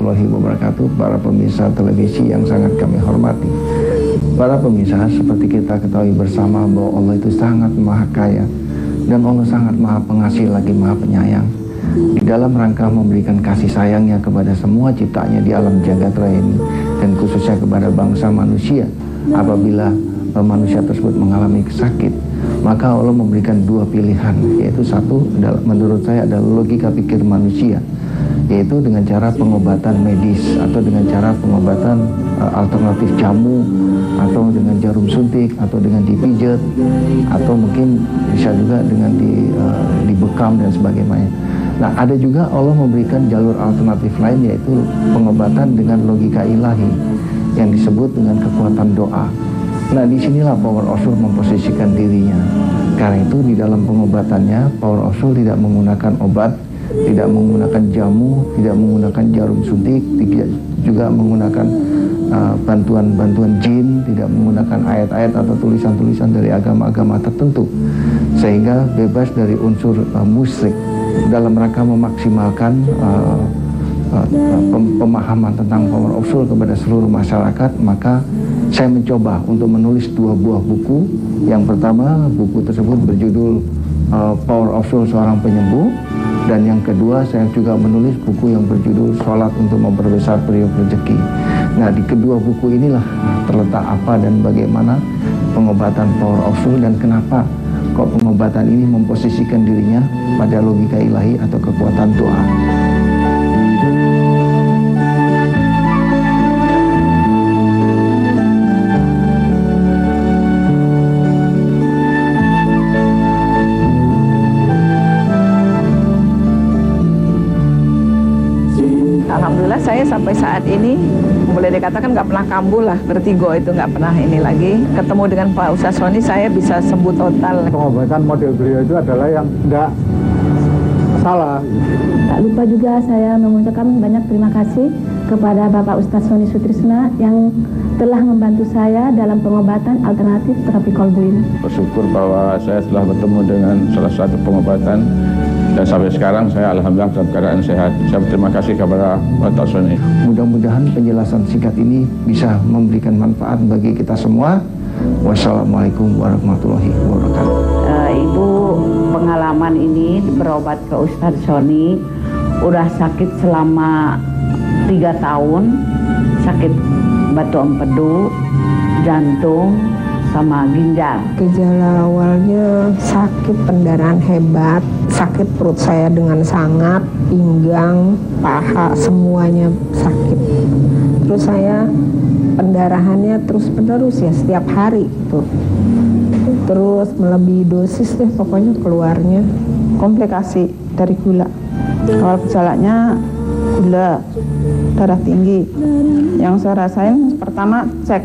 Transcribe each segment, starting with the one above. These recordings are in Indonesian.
warahmatullahi wabarakatuh, para pemirsa televisi yang sangat kami hormati. Para pemirsa, seperti kita ketahui bersama bahwa Allah itu sangat maha kaya dan Allah sangat maha pengasih lagi maha penyayang. Di dalam rangka memberikan kasih sayangnya kepada semua ciptaannya di alam jagat raya ini, dan khususnya kepada bangsa manusia, apabila manusia tersebut mengalami sakit, maka Allah memberikan dua pilihan, yaitu satu menurut saya adalah logika pikir manusia, yaitu dengan cara pengobatan medis atau dengan cara pengobatan alternatif jamu, atau dengan jarum suntik, atau dengan dipijat, atau mungkin bisa juga dengan dibekam dan sebagainya. Nah, ada juga Allah memberikan jalur alternatif lain, yaitu pengobatan dengan logika ilahi yang disebut dengan kekuatan doa. Nah, disinilah Power of Soul memposisikan dirinya. Karena itu di dalam pengobatannya, Power of Soul tidak menggunakan obat, tidak menggunakan jamu, tidak menggunakan jarum suntik, tidak juga menggunakan bantuan-bantuan jin, tidak menggunakan ayat-ayat atau tulisan-tulisan dari agama-agama tertentu, sehingga bebas dari unsur musyrik dalam rangka memaksimalkan pemahaman tentang Power of Soul kepada seluruh masyarakat. Maka saya mencoba untuk menulis dua buah buku. Yang pertama, buku tersebut berjudul Power of Soul Seorang Penyembuh, dan yang kedua saya juga menulis buku yang berjudul Sholat untuk Memperbesar Periuk Rezeki. Nah, di kedua buku inilah terletak apa dan bagaimana pengobatan Power of Soul, dan kenapa kok pengobatan ini memposisikan dirinya pada logika ilahi atau kekuatan doa. Alhamdulillah saya sampai saat ini boleh dikatakan nggak pernah kambuh lah, vertigo itu nggak pernah ini lagi. Ketemu dengan Pak Ustadz Sony saya bisa sembuh total. Pengobatan model beliau itu adalah yang nggak salah. Tak lupa juga saya mengucapkan banyak terima kasih kepada Bapak Ustadz Sony Sutrisna yang telah membantu saya dalam pengobatan alternatif terapi kolbu ini. Bersyukur bahwa saya telah bertemu dengan salah satu pengobatan, dan sampai sekarang saya alhamdulillah dalam keadaan sehat. Saya berterima kasih kepada Pak Sony. Mudah-mudahan penjelasan singkat ini bisa memberikan manfaat bagi kita semua. Wassalamualaikum warahmatullahi wabarakatuh. Ibu pengalaman ini berobat ke Ustadz Sony, udah sakit selama 3 tahun, sakit batu empedu, jantung, sama ginjal. Gejala awalnya sakit pendarahan hebat, sakit perut saya dengan sangat, pinggang, paha, semuanya sakit. Terus saya pendarahannya terus-menerus ya, setiap hari gitu. Terus melebihi dosis deh pokoknya keluarnya. Komplikasi dari gula. Awal gejalanya gula, darah tinggi. Yang saya rasain pertama cek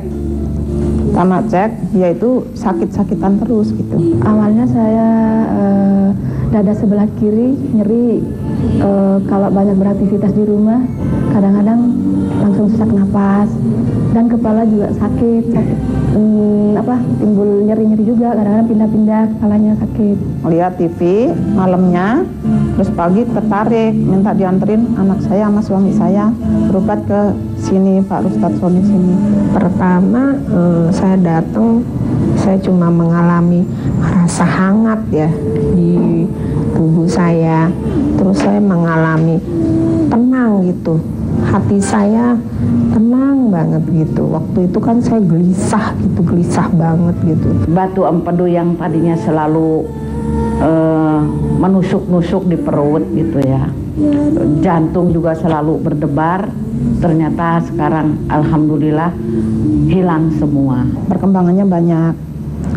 yaitu sakit-sakitan terus gitu. Awalnya saya dada sebelah kiri nyeri, kalau banyak beraktivitas di rumah kadang-kadang langsung sesak napas, dan kepala juga sakit timbul nyeri-nyeri juga, kadang-kadang pindah-pindah kepalanya sakit. Lihat TV malamnya, terus pagi tertarik minta dianterin anak saya sama suami saya berobat ke sini, Pak Ustadz Sony sini. Pertama saya datang, saya cuma mengalami rasa hangat ya di tubuh saya. Terus saya mengalami tenang gitu, hati saya tenang banget gitu. Waktu itu kan saya gelisah banget gitu. Batu empedu yang tadinya selalu menusuk-nusuk di perut gitu ya, jantung juga selalu berdebar, ternyata sekarang alhamdulillah hilang semua. Perkembangannya banyak.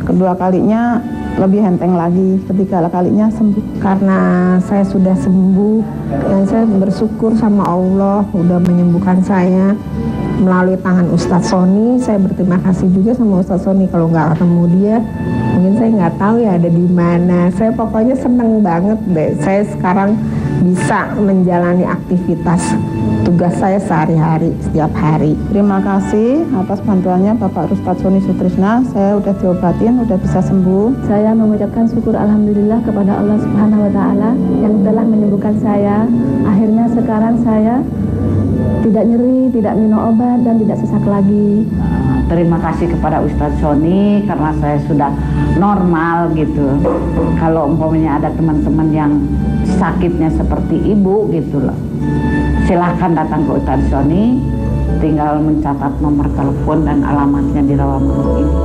Kedua kalinya lebih enteng lagi, ketiga kalinya sembuh. Karena saya sudah sembuh dan saya bersyukur sama Allah udah menyembuhkan saya melalui tangan Ustadz Sony. Saya berterima kasih juga sama Ustadz Sony. Kalau nggak ketemu dia, mungkin saya nggak tahu ya ada di mana. Saya pokoknya seneng banget deh. Saya sekarang bisa menjalani aktivitas tugas saya sehari-hari, setiap hari. Terima kasih atas bantuannya Bapak Ustadz Sony Sutrisna. Saya udah diobatin, udah bisa sembuh. Saya mengucapkan syukur alhamdulillah kepada Allah Subhanahu wa taala yang telah menyembuhkan saya. Akhirnya sekarang saya tidak nyeri, tidak minum obat, dan tidak sesak lagi. Terima kasih kepada Ustadz Sony karena saya sudah normal gitu. Kalau umpamanya ada teman-teman yang sakitnya seperti ibu gitu loh, silahkan datang ke Ustadz Sony, tinggal mencatat nomor telepon dan alamatnya di Rawamangun ini.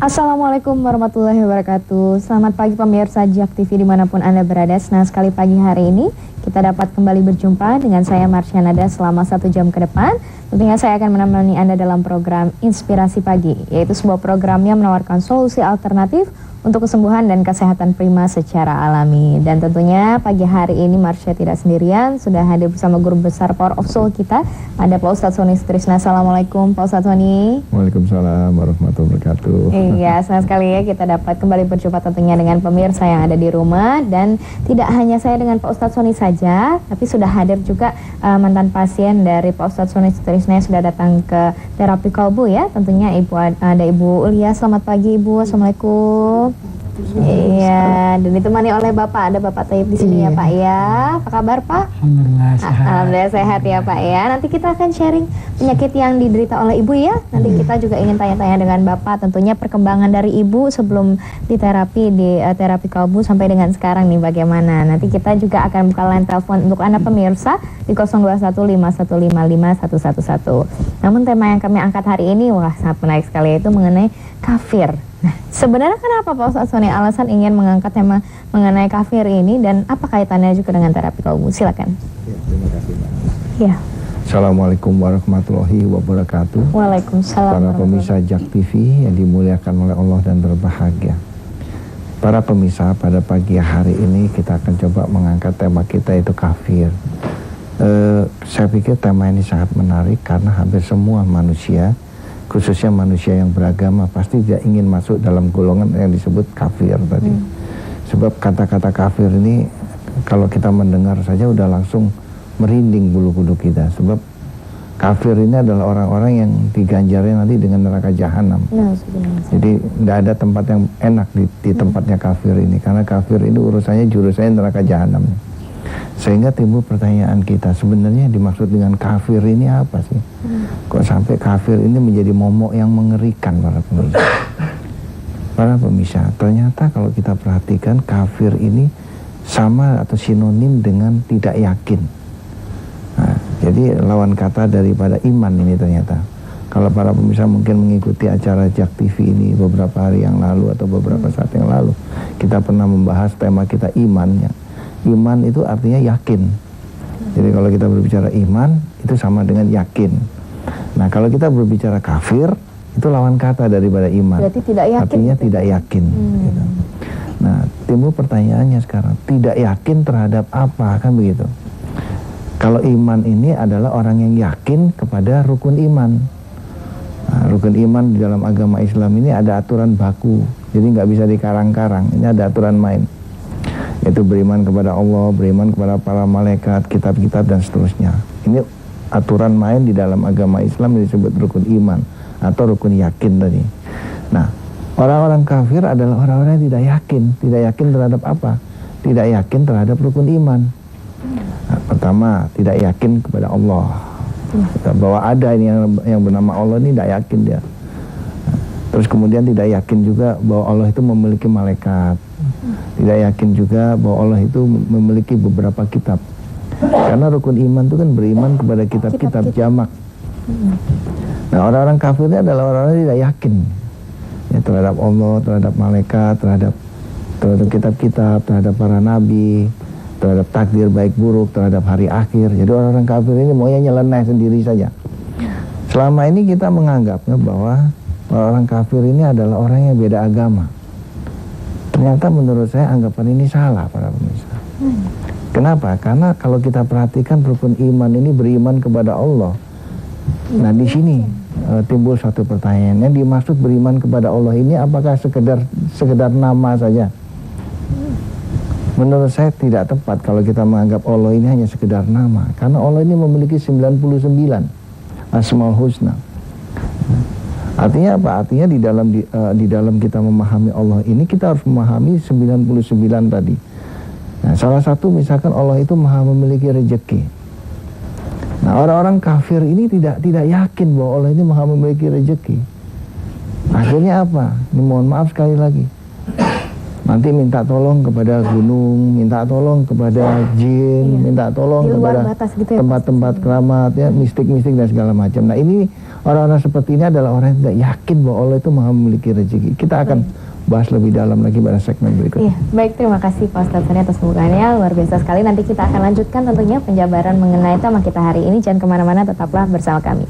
Assalamualaikum warahmatullahi wabarakatuh. Selamat pagi pemirsa JAK TV dimanapun Anda berada. Senang sekali pagi hari ini kita dapat kembali berjumpa dengan saya Marsha Nada selama 1 jam ke depan. Tentunya saya akan menemani Anda dalam program Inspirasi Pagi, yaitu sebuah program yang menawarkan solusi alternatif untuk kesembuhan dan kesehatan prima secara alami. Dan tentunya pagi hari ini Marsha tidak sendirian, sudah hadir bersama guru besar Power of Soul kita, ada Pak Ustadz Sony Sutrisna. Assalamualaikum Pak Ustadz Sony. Waalaikumsalam warahmatullahi wabarakatuh. Iya, senang sekali ya kita dapat kembali berjumpa tentunya dengan pemirsa yang ada di rumah. Dan tidak hanya saya dengan Pak Ustadz Sony saja, tapi sudah hadir juga mantan pasien dari Pak Ustadz Sony Sutrisna yang sudah datang ke terapi kalbu ya. Tentunya ada Ibu Ulia. Selamat pagi Ibu. Assalamualaikum. Iya, dan ditemani oleh Bapak, ada Bapak Taib di sini ya Pak ya. Apa kabar Pak? Alhamdulillah sehat. Alhamdulillah sehat ya Pak ya. Nanti kita akan sharing penyakit yang diderita oleh Ibu ya. Nanti kita juga ingin tanya-tanya dengan Bapak tentunya perkembangan dari Ibu sebelum diterapi di terapi kalbu sampai dengan sekarang nih bagaimana. Nanti kita juga akan buka line telepon untuk Anda pemirsa di 0215155111. Namun tema yang kami angkat hari ini wah sangat menarik sekali, yaitu mengenai kafir. Nah, sebenarnya kenapa Pak Ustadz Sony alasan ingin mengangkat tema mengenai kafir ini dan apa kaitannya juga dengan terapi kalbu? Silakan. Ya, terima kasih Mbak. Ya. Assalamualaikum warahmatullahi wabarakatuh. Waalaikumsalam. Para pemirsa JAK TV yang dimuliakan oleh Allah dan berbahagia. Para pemirsa, pada pagi hari ini kita akan coba mengangkat tema kita, itu kafir. Saya pikir tema ini sangat menarik karena hampir semua manusia, khususnya manusia yang beragama, pasti tidak ingin masuk dalam golongan yang disebut kafir tadi. Sebab kata-kata kafir ini kalau kita mendengar saja udah langsung merinding bulu kuduk kita. Sebab kafir ini adalah orang-orang yang diganjarnya nanti dengan neraka jahanam. Jadi tidak ada tempat yang enak di tempatnya kafir ini, karena kafir ini urusannya jurusannya neraka jahanam. Sehingga timbul pertanyaan kita, sebenarnya dimaksud dengan kafir ini apa sih? Kok sampai kafir ini menjadi momok yang mengerikan para pemirsa? Para pemirsa, ternyata kalau kita perhatikan kafir ini sama atau sinonim dengan tidak yakin. Nah, jadi lawan kata daripada iman ini ternyata. Kalau para pemirsa mungkin mengikuti acara JAK TV ini beberapa hari yang lalu atau beberapa saat yang lalu, kita pernah membahas tema kita iman ya. Iman itu artinya yakin. Jadi kalau kita berbicara iman itu sama dengan yakin. Nah kalau kita berbicara kafir itu lawan kata daripada iman. Berarti tidak yakin. Artinya tidak yakin. Gitu. Nah timbul pertanyaannya sekarang, tidak yakin terhadap apa, kan begitu? Kalau iman ini adalah orang yang yakin kepada rukun iman. Nah, rukun iman di dalam agama Islam ini ada aturan baku. Jadi nggak bisa dikarang-karang. Ini ada aturan main. Yaitu beriman kepada Allah, beriman kepada para malaikat, kitab-kitab dan seterusnya. Ini aturan main di dalam agama Islam yang disebut rukun iman atau rukun yakin tadi. Nah, orang-orang kafir adalah orang-orang yang tidak yakin terhadap apa? Tidak yakin terhadap rukun iman. Nah, pertama, tidak yakin kepada Allah. Bahwa ada ini yang bernama Allah ini tidak yakin dia. Terus kemudian tidak yakin juga bahwa Allah itu memiliki malaikat. Tidak yakin juga bahwa Allah itu memiliki beberapa kitab. Karena rukun iman itu kan beriman kepada kitab-kitab jamak. Nah orang-orang kafir ini adalah orang-orang yang tidak yakin ya, terhadap Allah, terhadap malaikat, terhadap kitab-kitab, terhadap para nabi, terhadap takdir baik buruk, terhadap hari akhir. Jadi orang-orang kafir ini maunya nyeleneh sendiri saja. Selama ini kita menganggapnya bahwa orang kafir ini adalah orang yang beda agama. Ternyata menurut saya anggapan ini salah para pemirsa. Kenapa? Karena kalau kita perhatikan rukun iman ini beriman kepada Allah. Nah di sini timbul satu pertanyaan. Yang dimaksud beriman kepada Allah ini apakah sekedar nama saja? Menurut saya tidak tepat kalau kita menganggap Allah ini hanya sekedar nama. Karena Allah ini memiliki 99 Asmaul Husna. Artinya apa? Artinya di dalam kita memahami Allah ini kita harus memahami 99 tadi. Nah, salah satu misalkan Allah itu maha memiliki rezeki. Nah, orang-orang kafir ini tidak yakin bahwa Allah ini maha memiliki rezeki. Akhirnya apa? Ini mohon maaf sekali lagi. Nanti minta tolong kepada gunung, minta tolong kepada jin, minta tolong kepada tempat-tempat keramat, ya, mistik-mistik dan segala macam. Nah, ini orang-orang seperti ini adalah orang yang tidak yakin bahwa Allah itu maha memiliki rezeki. Kita akan bahas lebih dalam lagi pada segmen berikutnya. Iya, baik, terima kasih Pak Ustadz Sony atas pembukaannya, luar biasa sekali. Nanti kita akan lanjutkan tentunya penjabaran mengenai tema kita hari ini. Jangan kemana-mana, tetaplah bersama kami.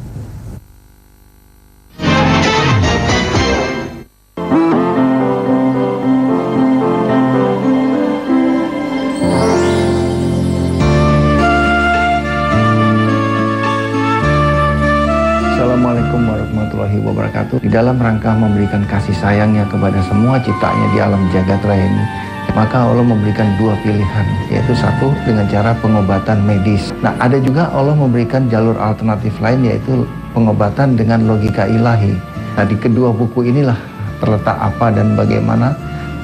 Assalamualaikum warahmatullahi wabarakatuh. Di dalam rangka memberikan kasih sayangnya kepada semua ciptaannya di alam jagat raya ini, maka Allah memberikan dua pilihan, yaitu satu dengan cara pengobatan medis. Nah, ada juga Allah memberikan jalur alternatif lain, yaitu pengobatan dengan logika ilahi. Nah, di kedua buku inilah terletak apa dan bagaimana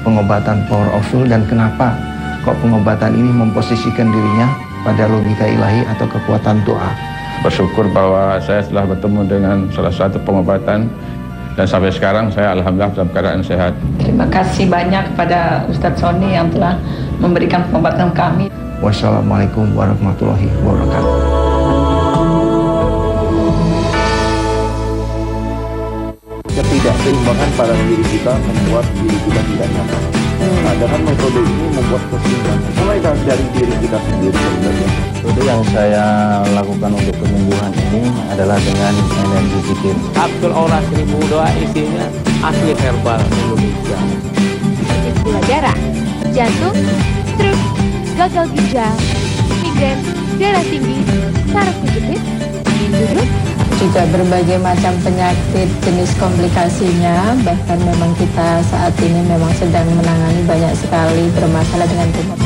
pengobatan power of soul, dan kenapa kok pengobatan ini memposisikan dirinya pada logika ilahi atau kekuatan doa. Bersyukur bahwa saya telah bertemu dengan salah satu pengobatan, dan sampai sekarang saya alhamdulillah dalam keadaan sehat. Terima kasih banyak kepada Ustadz Sony yang telah memberikan pengobatan kami. Wassalamualaikum warahmatullahi wabarakatuh. Ketidakseimbangan pada diri kita membuat diri kita tidak nyaman. Nah, dengan metode ini membuat keseimbangan mulai dari diri kita sendiri sebenarnya. Metode yang saya lakukan untuk penyembuhan ini adalah dengan energi zikir. Abdul Aura 1000 doa isinya asli herbal Indonesia. Gula darah, jantung, stroke, gagal ginjal, migrain, darah tinggi, saraf kejepit, ingin duduk, juga berbagai macam penyakit jenis komplikasinya. Bahkan memang kita saat ini memang sedang menangani banyak sekali bermasalah dengan tumor.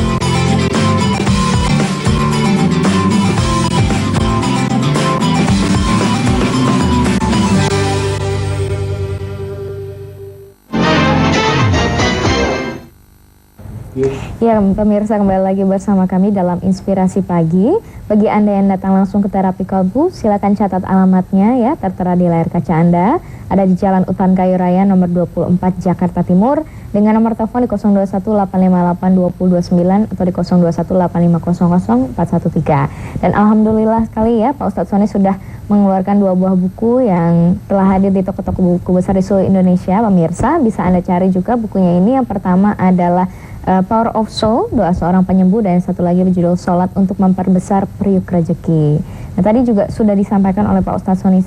Ya, pemirsa, kembali lagi bersama kami dalam Inspirasi Pagi. Bagi Anda yang datang langsung ke Terapi Kolbu, silakan catat alamatnya ya, tertera di layar kaca Anda. Ada di Jalan Utan Kayu Raya nomor 24 Jakarta Timur dengan nomor telepon di 0218582029 atau di 0218500413. Dan alhamdulillah sekali ya, Pak Ustadz Sony sudah mengeluarkan 2 buah buku yang telah hadir di toko-toko buku besar di seluruh Indonesia. Pemirsa, bisa Anda cari juga bukunya ini. Yang pertama adalah Power of Soul, doa seorang penyembuh, dan yang satu lagi berjudul Sholat untuk Memperbesar Periuk Rezeki. Nah, tadi juga sudah disampaikan oleh Pak Ustadz Sony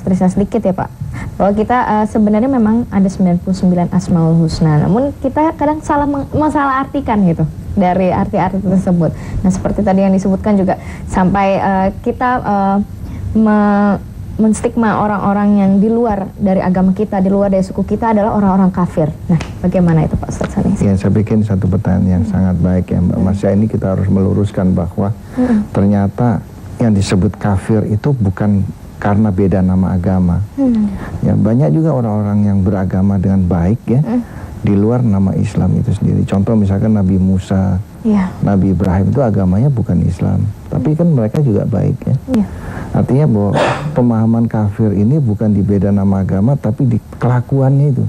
sedikit ya Pak, bahwa kita sebenarnya memang ada 99 Asmaul Husna, namun kita kadang salah artikan gitu dari arti-arti tersebut. Nah, seperti tadi yang disebutkan juga sampai kita menstigma orang-orang yang di luar dari agama kita, di luar dari suku kita adalah orang-orang kafir. Nah, bagaimana itu Pak Ustadz Sony? Ya, saya pikir satu pertanyaan yang sangat baik ya Mbak Masya. Ini kita harus meluruskan bahwa ternyata yang disebut kafir itu bukan karena beda nama agama. Ya, banyak juga orang-orang yang beragama dengan baik ya, di luar nama Islam itu sendiri. Contoh misalkan Nabi Musa, Nabi Ibrahim itu agamanya bukan Islam, tapi kan mereka juga baik ya. Artinya bahwa pemahaman kafir ini bukan di beda nama agama, tapi di kelakuannya itu,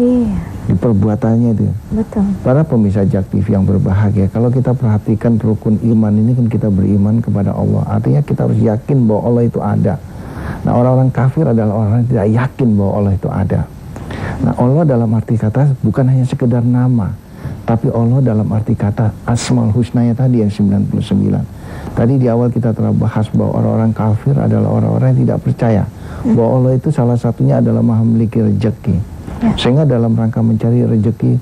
di perbuatannya itu. Betul. Para pemirsa Jak TV yang berbahagia, kalau kita perhatikan rukun iman ini kan kita beriman kepada Allah. Artinya kita harus yakin bahwa Allah itu ada. Nah, orang-orang kafir adalah orang yang tidak yakin bahwa Allah itu ada. Nah, Allah dalam arti kata bukan hanya sekedar nama, tapi Allah dalam arti kata Asmaul Husnanya tadi yang 99. Tadi di awal kita telah bahas bahwa orang-orang kafir adalah orang-orang yang tidak percaya bahwa Allah itu salah satunya adalah maha memiliki rezeki. Sehingga dalam rangka mencari rezeki,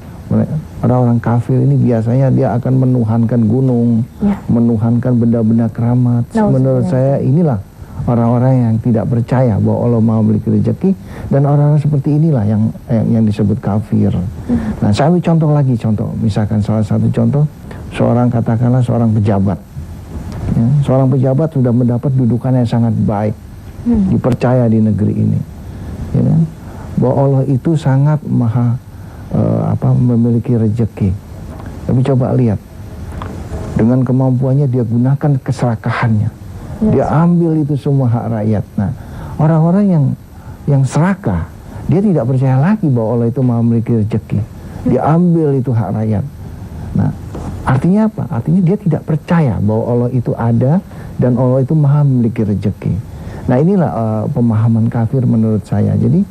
orang-orang kafir ini biasanya dia akan menuhankan gunung, menuhankan benda-benda keramat. Menurut saya inilah orang-orang yang tidak percaya bahwa Allah maha memiliki rezeki, dan orang-orang seperti inilah yang disebut kafir. Nah, saya ambil contoh lagi, misalkan salah satu contoh, katakanlah seorang pejabat. Ya, seorang pejabat sudah mendapat dudukan yang sangat baik, dipercaya di negeri ini. Ya, bahwa Allah itu sangat maha memiliki rezeki. Tapi coba lihat, dengan kemampuannya dia gunakan keserakahannya. Dia ambil itu semua hak rakyat. Nah, orang-orang yang serakah, dia tidak percaya lagi bahwa Allah itu maha memiliki rezeki. Dia ambil itu hak rakyat. Nah, artinya apa? Artinya dia tidak percaya bahwa Allah itu ada dan Allah itu maha memiliki rezeki. Nah, inilah pemahaman kafir menurut saya. Jadi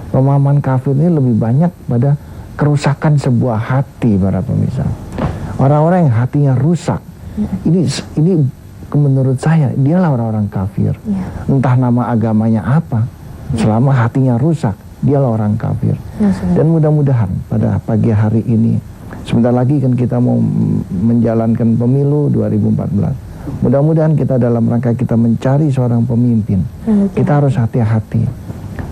pemahaman kafir ini lebih banyak pada kerusakan sebuah hati, para pemirsa. Orang-orang yang hatinya rusak, ini menurut saya dialah orang-orang kafir. Entah nama agamanya apa, selama hatinya rusak, dialah orang kafir. Dan mudah-mudahan pada pagi hari ini, sebentar lagi kan kita mau menjalankan pemilu 2014. Mudah-mudahan kita dalam rangka kita mencari seorang pemimpin, kita harus hati-hati.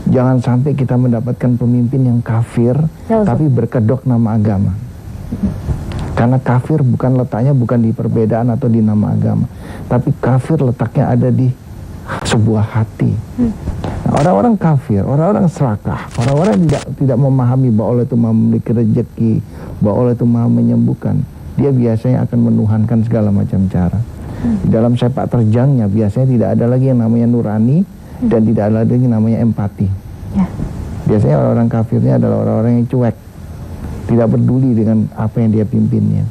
Jangan sampai kita mendapatkan pemimpin yang kafir, tapi berkedok nama agama. Karena kafir letaknya bukan di perbedaan atau di nama agama, tapi kafir letaknya ada di sebuah hati. Nah, orang-orang kafir, orang-orang serakah, orang-orang tidak memahami bahwa Allah itu memiliki rezeki, bahwa Allah itu maha menyembuhkan, dia biasanya akan menuhankan segala macam cara. Di dalam sepak terjangnya biasanya tidak ada lagi yang namanya nurani, dan tidak ada lagi yang namanya empati. Biasanya orang-orang kafirnya adalah orang-orang yang cuek, tidak peduli dengan apa yang dia pimpinnya.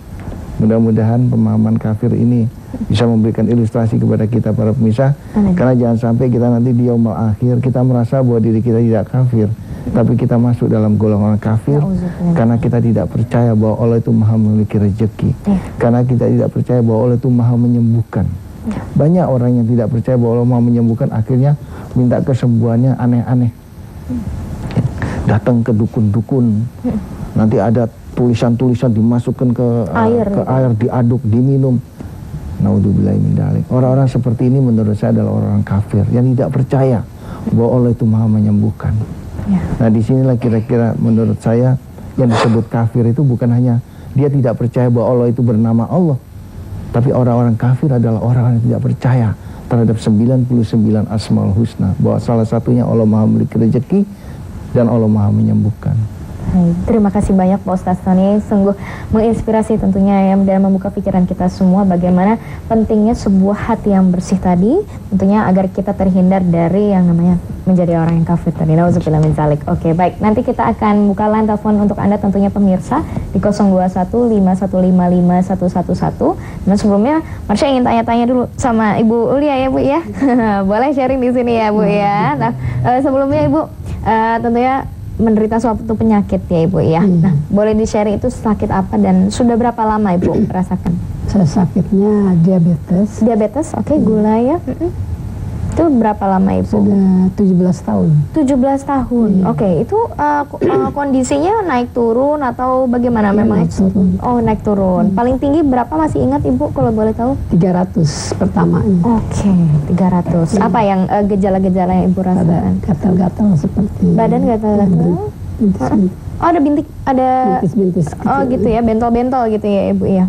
Mudah-mudahan pemahaman kafir ini bisa memberikan ilustrasi kepada kita para pemirsa. Karena jangan sampai kita nanti di yaumul akhir kita merasa bahwa diri kita tidak kafir, tapi kita masuk dalam golongan kafir karena kita tidak percaya bahwa Allah itu maha memiliki rezeki, karena kita tidak percaya bahwa Allah itu maha menyembuhkan. Banyak orang yang tidak percaya bahwa Allah maha menyembuhkan, akhirnya minta kesembuhannya aneh-aneh. Datang ke dukun-dukun, nanti ada tulisan-tulisan dimasukkan ke air, diaduk, diminum. Naudzubillahi min dzalik. Orang-orang seperti ini menurut saya adalah orang kafir yang tidak percaya bahwa Allah itu maha menyembuhkan. Nah, disinilah kira-kira menurut saya yang disebut kafir itu bukan hanya dia tidak percaya bahwa Allah itu bernama Allah, tapi orang-orang kafir adalah orang yang tidak percaya terhadap 99 Asmaul Husna, bahwa salah satunya Allah maha memiliki rezeki dan Allah maha menyembuhkan. Terima kasih banyak Pak Ustadz Sony, sungguh menginspirasi tentunya ya, dan membuka pikiran kita semua bagaimana pentingnya sebuah hati yang bersih tadi, tentunya agar kita terhindar dari yang namanya menjadi orang yang kafir tadi. Nauzubillah min dzalik. Oke, baik, nanti kita akan buka line telepon untuk Anda tentunya pemirsa di 0215155111. Dan sebelumnya Marsha ingin tanya-tanya dulu sama Ibu Ulia ya Bu ya. Boleh sharing di sini ya Bu ya. Nah, sebelumnya Ibu tentunya menderita suatu penyakit ya Ibu ya. Nah, boleh di-sharing itu sakit apa dan sudah berapa lama Ibu rasakan? Saya sakitnya diabetes. Diabetes, oke, gula ya. Itu berapa lama Ibu? Sudah 17 tahun. 17 tahun, oke. Itu kondisinya naik turun atau bagaimana memang? Naik turun. Oh, naik turun. Paling tinggi berapa masih ingat Ibu kalau boleh tahu? 300 pertamanya. Oke, 300. Apa yang gejala-gejala yang Ibu rasakan? Gatal-gatal seperti badan gatal-gatal. Oh, ada bintik, ada bintis-bintis gitu. Oh, gitu ya, bentol-bentol gitu ya Ibu ya.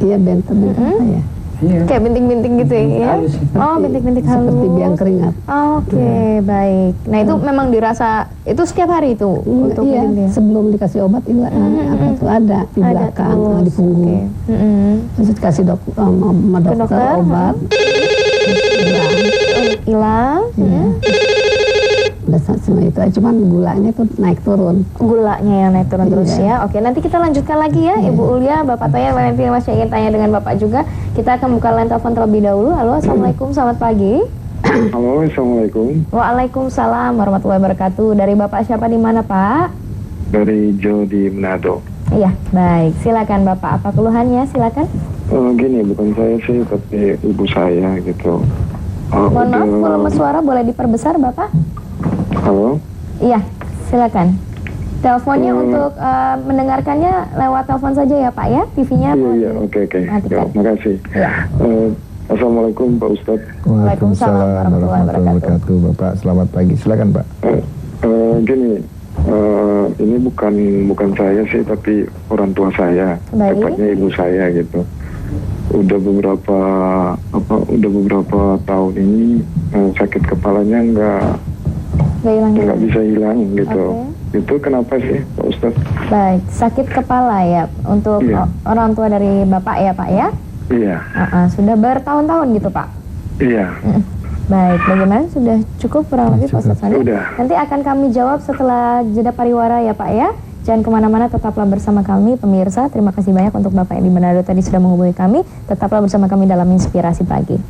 Iya, bentol-bentol ya. Kayak bintik-bintik gitu ya? Oh, bintik-bintik halus. Seperti biang keringat. Oke, baik. Nah, itu memang dirasa itu setiap hari itu? Untuk iya, sebelum dikasih obat itu ada di belakang, di punggung. Terus dikasih sama dokter obat. Hilang. Udah semua itu, cuman gulanya tuh naik turun. Gulanya yang naik turun terus ya. Oke, nanti kita lanjutkan lagi ya Ibu Ulia, Bapak Toya, nanti masih ingin tanya dengan Bapak juga. Kita akan buka line telepon terlebih dahulu. Halo, Assalamualaikum, selamat pagi. Halo, Assalamualaikum. Waalaikumsalam warahmatullahi wabarakatuh. Dari Bapak siapa di mana Pak? Dari Jo di Manado. Iya, baik. Silakan Bapak, apa keluhannya? Silakan. Gini, bukan saya sih, tapi ibu saya gitu. Mohon maaf, volume suara boleh diperbesar Bapak? Halo? Iya, silakan. Teleponnya untuk mendengarkannya lewat telepon saja ya Pak ya, TV-nya. Iya, oke. Ya, makasih. Assalamualaikum Pak Ustadz. Waalaikumsalam warahmatullahi wabarakatuh. Bapak, selamat pagi. Silakan Pak. Gini, ini bukan saya sih, tapi orang tua saya, tepatnya ibu saya gitu. Udah beberapa tahun ini sakit kepalanya nggak bisa hilang gitu. Itu kenapa sih Pak Ustadz? Baik, sakit kepala ya untuk orang tua dari Bapak ya Pak ya? Iya. Sudah bertahun-tahun gitu Pak? Iya. Baik, bagaimana? Sudah cukup kurang lebih Pak Ustadz Soni? Sudah. Nanti akan kami jawab setelah jeda pariwara ya Pak ya. Jangan kemana-mana, tetaplah bersama kami pemirsa. Terima kasih banyak untuk Bapak yang di Manado tadi sudah menghubungi kami. Tetaplah bersama kami dalam Inspirasi Pagi.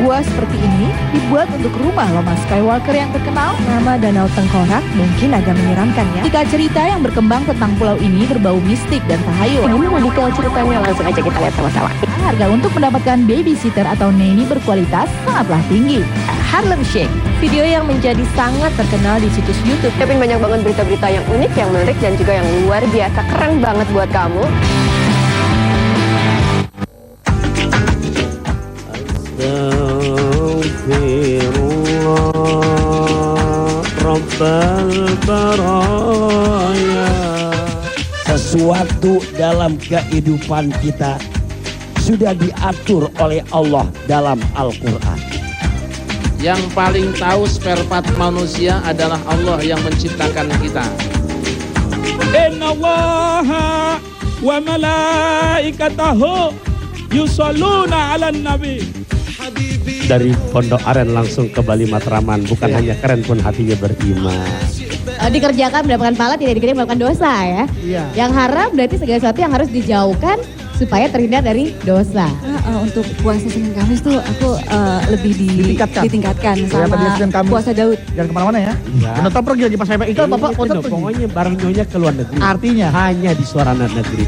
Gua seperti ini dibuat untuk rumah Loma Skywalker yang terkenal. Nama Danau Tengkorak mungkin agak menyeramkan ya. Jika cerita yang berkembang tentang pulau ini berbau mistik dan tahayul. Ini mau detail ceritanya, langsung aja kita lihat sama-sama. Harga untuk mendapatkan babysitter atau nanny berkualitas sangatlah tinggi. Harlem Shake, video yang menjadi sangat terkenal di situs YouTube. Siapin banyak banget berita-berita yang unik, yang menarik, dan juga yang luar biasa keren banget buat kamu. Sesuatu dalam kehidupan kita sudah diatur oleh Allah dalam Al-Quran. Yang paling tahu spare part manusia adalah Allah yang menciptakan kita. Inna Allaha wa malaikatahu yusalluna 'alan nabi. Dari Pondok Aren langsung ke Bali Matraman, bukan hanya keren pun hatinya beriman. Dikerjakan mendapatkan pahala, tidak dikerjakan melakukan dosa ya. Yang haram berarti segala sesuatu yang harus dijauhkan supaya terhindar dari dosa. Untuk puasa Senin Kamis tuh aku lebih ditingkatkan sama puasa Daud. Jangan kemana-mana ya. Menetap pergi lagi pas saya itu Bapak pokoknya bareng nyonya ke luar negeri. Artinya hanya di Suara Negeri.